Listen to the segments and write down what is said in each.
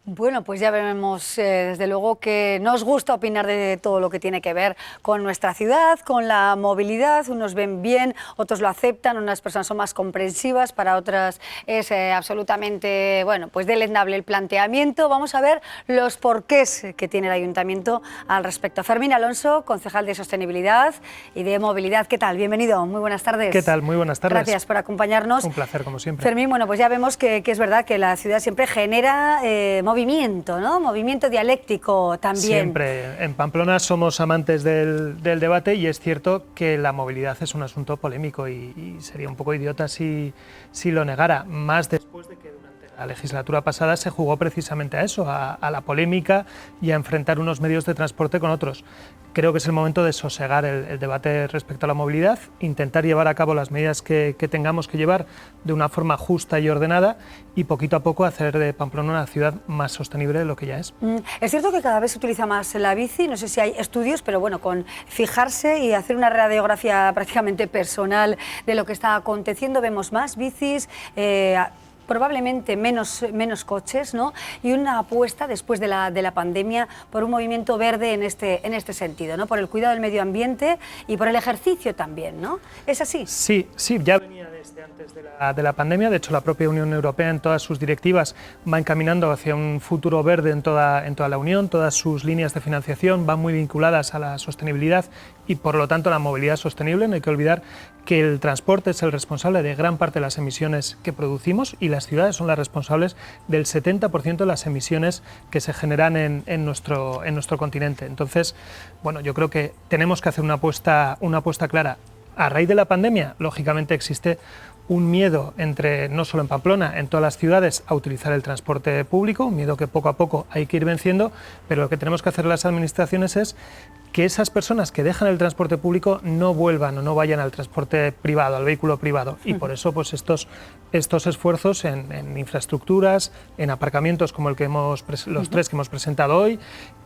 Bueno, pues ya vemos desde luego que nos gusta opinar de todo lo que tiene que ver con nuestra ciudad, con la movilidad. Unos ven bien, otros lo aceptan, unas personas son más comprensivas, para otras es absolutamente, bueno, pues deleznable el planteamiento. Vamos a ver los porqués que tiene el Ayuntamiento al respecto. Fermín Alonso, concejal de Sostenibilidad y de Movilidad. ¿Qué tal? Bienvenido, muy buenas tardes. ¿Qué tal? Muy buenas tardes. Gracias por acompañarnos. Un placer, como siempre. Fermín, bueno, pues ya vemos que es verdad que la ciudad siempre genera movimiento, ¿no? Movimiento dialéctico también. Siempre. En Pamplona somos amantes del debate y es cierto que la movilidad es un asunto polémico y sería un poco idiota si lo negara, más después de que durante la legislatura pasada se jugó precisamente a eso, a la polémica y a enfrentar unos medios de transporte con otros. Creo que es el momento de sosegar el debate respecto a la movilidad, intentar llevar a cabo las medidas que tengamos que llevar de una forma justa y ordenada y poquito a poco hacer de Pamplona una ciudad más sostenible de lo que ya es. Es cierto que cada vez se utiliza más la bici, no sé si hay estudios, pero bueno, con fijarse y hacer una radiografía prácticamente personal de lo que está aconteciendo, vemos más bicis, probablemente menos coches, ¿no? Y una apuesta después de la pandemia por un movimiento verde en este sentido, ¿no? Por el cuidado del medio ambiente y por el ejercicio también, ¿no? ¿Es así? Sí, ya venía desde antes de la pandemia. De hecho, la propia Unión Europea en todas sus directivas va encaminando hacia un futuro verde en toda la Unión. Todas sus líneas de financiación van muy vinculadas a la sostenibilidad y por lo tanto la movilidad sostenible. No hay que olvidar que el transporte es el responsable de gran parte de las emisiones que producimos y las ciudades son las responsables del 70% de las emisiones que se generan en nuestro continente. Entonces, bueno, yo creo que tenemos que hacer una apuesta clara. A raíz de la pandemia, lógicamente existe un miedo no solo en Pamplona, en todas las ciudades a utilizar el transporte público, un miedo que poco a poco hay que ir venciendo, pero lo que tenemos que hacer las administraciones es que esas personas que dejan el transporte público no vuelvan o no vayan al transporte privado, al vehículo privado. Y por eso pues estos esfuerzos en infraestructuras, en aparcamientos como los tres que hemos presentado hoy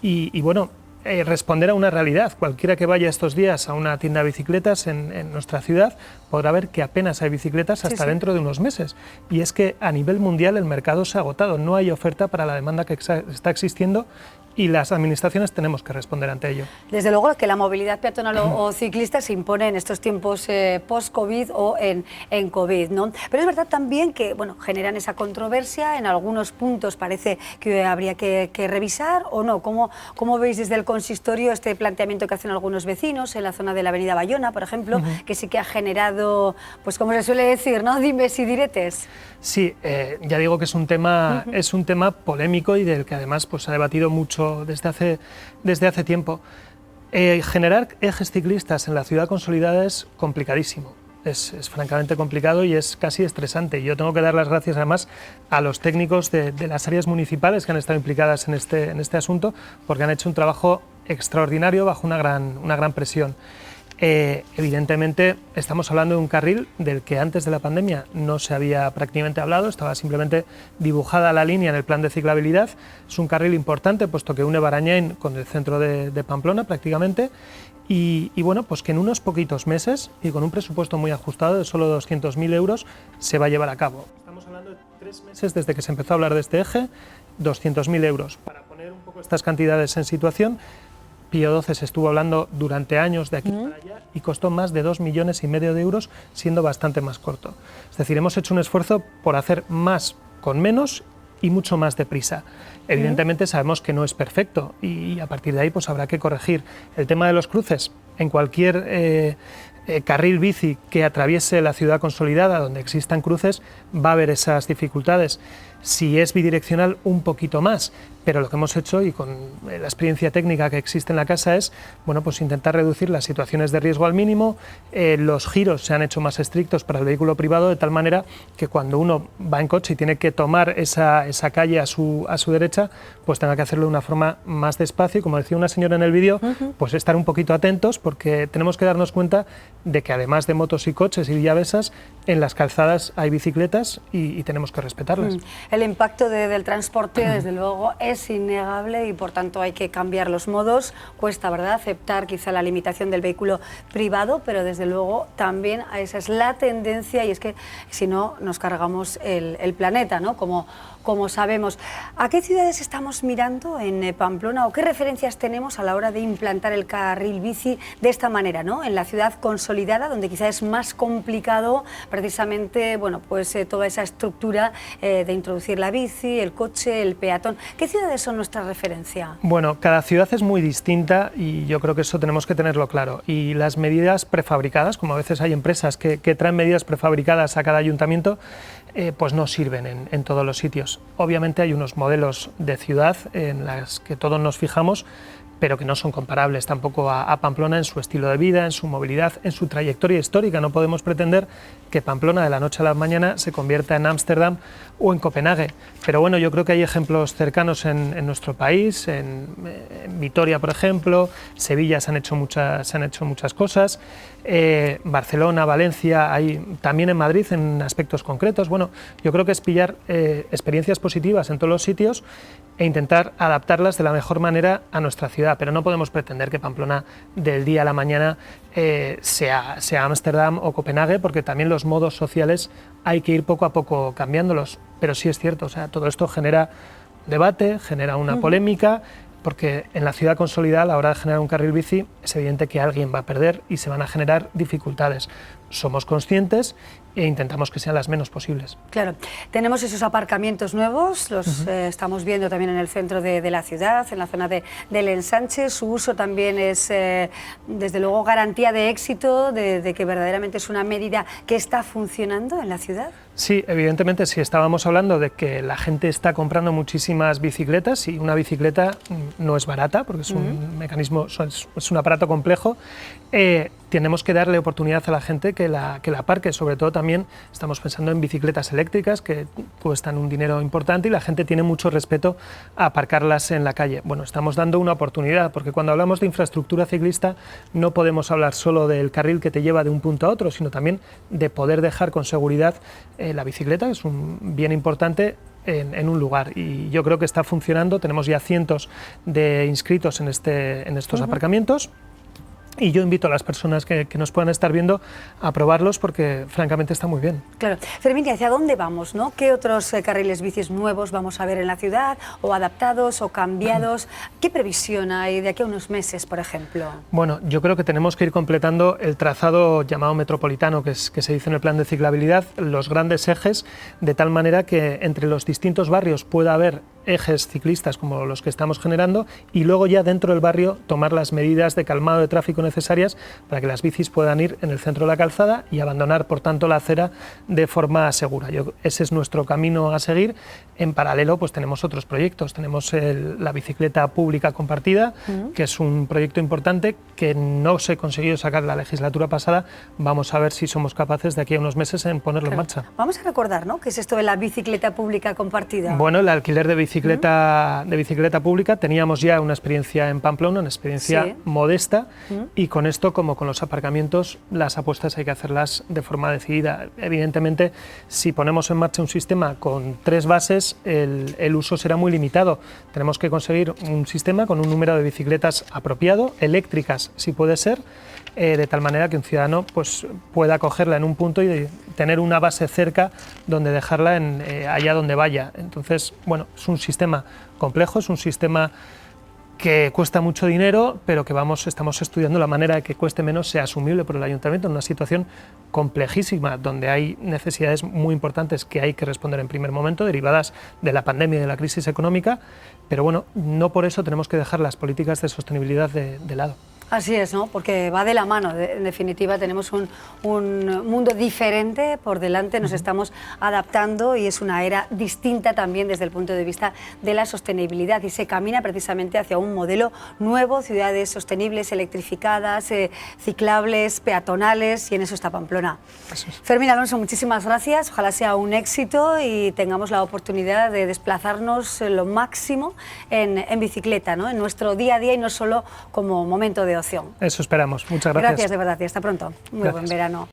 y bueno, responder a una realidad. Cualquiera que vaya estos días a una tienda de bicicletas en nuestra ciudad podrá ver que apenas hay bicicletas hasta dentro de unos meses. Y es que a nivel mundial el mercado se ha agotado, no hay oferta para la demanda que está existiendo y las administraciones tenemos que responder ante ello. Desde luego que la movilidad peatonal o ciclista se impone en estos tiempos post-COVID o en COVID, ¿no? Pero es verdad también que bueno, generan esa controversia, en algunos puntos parece que habría que revisar o no. ¿Cómo veis desde el consistorio este planteamiento que hacen algunos vecinos en la zona de la avenida Bayona, por ejemplo, que sí que ha generado, pues como se suele decir, ¿no? Dimes y diretes? Sí, ya digo que es un tema polémico y del que además pues, se ha debatido mucho desde hace tiempo. Generar ejes ciclistas en la ciudad consolidada es complicadísimo, es francamente complicado y es casi estresante. Yo tengo que dar las gracias además a los técnicos de las áreas municipales que han estado implicadas en este asunto porque han hecho un trabajo extraordinario bajo una gran presión. Evidentemente estamos hablando de un carril del que antes de la pandemia no se había prácticamente hablado, estaba simplemente dibujada la línea en el plan de ciclabilidad. Es un carril importante puesto que une Barañáin con el centro de Pamplona prácticamente y bueno, pues que en unos poquitos meses y con un presupuesto muy ajustado de solo 200.000 euros se va a llevar a cabo. Estamos hablando de 3 meses desde que se empezó a hablar de este eje, 200.000 euros. Para poner un poco estas cantidades en situación, Pío XII se estuvo hablando durante años de aquí para allá y costó más de 2,5 millones de euros, siendo bastante más corto. Es decir, hemos hecho un esfuerzo por hacer más con menos y mucho más deprisa. Evidentemente sabemos que no es perfecto y a partir de ahí pues habrá que corregir. El tema de los cruces, en cualquier carril bici que atraviese la ciudad consolidada donde existan cruces, va a haber esas dificultades. Si es bidireccional, un poquito más, pero lo que hemos hecho y con la experiencia técnica que existe en la casa es bueno, pues intentar reducir las situaciones de riesgo al mínimo. Los giros se han hecho más estrictos para el vehículo privado de tal manera que cuando uno va en coche y tiene que tomar esa calle a su derecha, pues tenga que hacerlo de una forma más despacio y como decía una señora en el vídeo, pues estar un poquito atentos porque tenemos que darnos cuenta de que además de motos y coches y villavesas, en las calzadas hay bicicletas y tenemos que respetarlas. El impacto del transporte, desde luego, es innegable y por tanto hay que cambiar los modos. Cuesta, ¿verdad?, aceptar quizá la limitación del vehículo privado, pero desde luego también esa es la tendencia y es que si no nos cargamos el planeta, ¿no? Como como sabemos. ¿A qué ciudades estamos mirando en Pamplona o qué referencias tenemos a la hora de implantar el carril bici de esta manera, ¿no? En la ciudad consolidada, donde quizá es más complicado precisamente, bueno, pues toda esa estructura de introducir la bici, el coche, el peatón. ¿Qué ciudades son nuestra referencia? Bueno, cada ciudad es muy distinta y yo creo que eso tenemos que tenerlo claro. Y las medidas prefabricadas, como a veces hay empresas que traen medidas prefabricadas a cada ayuntamiento, pues no sirven en todos los sitios. Obviamente hay unos modelos de ciudad en los que todos nos fijamos, pero que no son comparables tampoco a Pamplona en su estilo de vida, en su movilidad, en su trayectoria histórica. No podemos pretender que Pamplona de la noche a la mañana se convierta en Ámsterdam o en Copenhague. Pero bueno, yo creo que hay ejemplos cercanos en nuestro país, en Vitoria, por ejemplo, Sevilla se han hecho muchas cosas, Barcelona, Valencia, también en Madrid en aspectos concretos. Bueno, yo creo que es pillar experiencias positivas en todos los sitios e intentar adaptarlas de la mejor manera a nuestra ciudad, pero no podemos pretender que Pamplona del día a la mañana sea Ámsterdam o Copenhague, porque también los modos sociales hay que ir poco a poco cambiándolos, pero sí es cierto, o sea, todo esto genera debate, genera una polémica, porque en la ciudad consolidada a la hora de generar un carril bici es evidente que alguien va a perder y se van a generar dificultades. Somos conscientes e intentamos que sean las menos posibles. Claro, tenemos esos aparcamientos nuevos, los estamos viendo también en el centro de la ciudad, en la zona del ensanche. Su uso también es, desde luego, garantía de éxito, de que verdaderamente es una medida que está funcionando en la ciudad. Sí, evidentemente, si estábamos hablando de que la gente está comprando muchísimas bicicletas y una bicicleta no es barata, porque es un mecanismo, es un aparato complejo, tenemos que darle oportunidad a la gente que la aparque. Sobre todo también estamos pensando en bicicletas eléctricas que cuestan un dinero importante y la gente tiene mucho respeto a aparcarlas en la calle. Bueno, estamos dando una oportunidad, porque cuando hablamos de infraestructura ciclista no podemos hablar solo del carril que te lleva de un punto a otro, sino también de poder dejar con seguridad la bicicleta, que es un bien importante en un lugar, y yo creo que está funcionando. Tenemos ya cientos de inscritos en estos aparcamientos. Y yo invito a las personas que nos puedan estar viendo a probarlos porque francamente está muy bien. Claro. Fermín, ¿hacia dónde vamos, no? ¿Qué otros carriles bicis nuevos vamos a ver en la ciudad, o adaptados o cambiados? ¿Qué previsión hay de aquí a unos meses, por ejemplo? Bueno, yo creo que tenemos que ir completando el trazado llamado metropolitano, que se dice en el plan de ciclabilidad, los grandes ejes, de tal manera que entre los distintos barrios pueda haber ejes ciclistas como los que estamos generando, y luego ya dentro del barrio tomar las medidas de calmado de tráfico necesarias para que las bicis puedan ir en el centro de la calzada y abandonar, por tanto, la acera de forma segura. Ese es nuestro camino a seguir. En paralelo, pues tenemos otros proyectos. Tenemos la bicicleta pública compartida, que es un proyecto importante que no se consiguió sacar la legislatura pasada. Vamos a ver si somos capaces de aquí a unos meses en ponerlo en marcha. Vamos a recordar, ¿no?, ¿qué es esto de la bicicleta pública compartida? Bueno, el alquiler de bicicleta pública, teníamos ya una experiencia en Pamplona, una experiencia modesta, y con esto, como con los aparcamientos, las apuestas hay que hacerlas de forma decidida. Evidentemente, si ponemos en marcha un sistema con 3 bases, el uso será muy limitado. Tenemos que conseguir un sistema con un número de bicicletas apropiado, eléctricas si puede ser, de tal manera que un ciudadano pues, pueda cogerla en un punto y tener una base cerca donde dejarla allá donde vaya. Entonces, bueno, es un sistema complejo, es un sistema que cuesta mucho dinero, pero que estamos estudiando la manera de que cueste menos, sea asumible por el ayuntamiento en una situación complejísima, donde hay necesidades muy importantes que hay que responder en primer momento, derivadas de la pandemia y de la crisis económica, pero bueno, no por eso tenemos que dejar las políticas de sostenibilidad de lado. Así es, ¿no? Porque va de la mano. En definitiva, tenemos un mundo diferente por delante, nos estamos adaptando y es una era distinta también desde el punto de vista de la sostenibilidad, y se camina precisamente hacia un modelo nuevo, ciudades sostenibles, electrificadas, ciclables, peatonales, y en eso está Pamplona. Fermín Alonso, muchísimas gracias, ojalá sea un éxito y tengamos la oportunidad de desplazarnos lo máximo en bicicleta, ¿no?, en nuestro día a día y no solo como momento de ocio. Eso esperamos. Muchas gracias. Gracias, de verdad, y hasta pronto. Muy buen verano.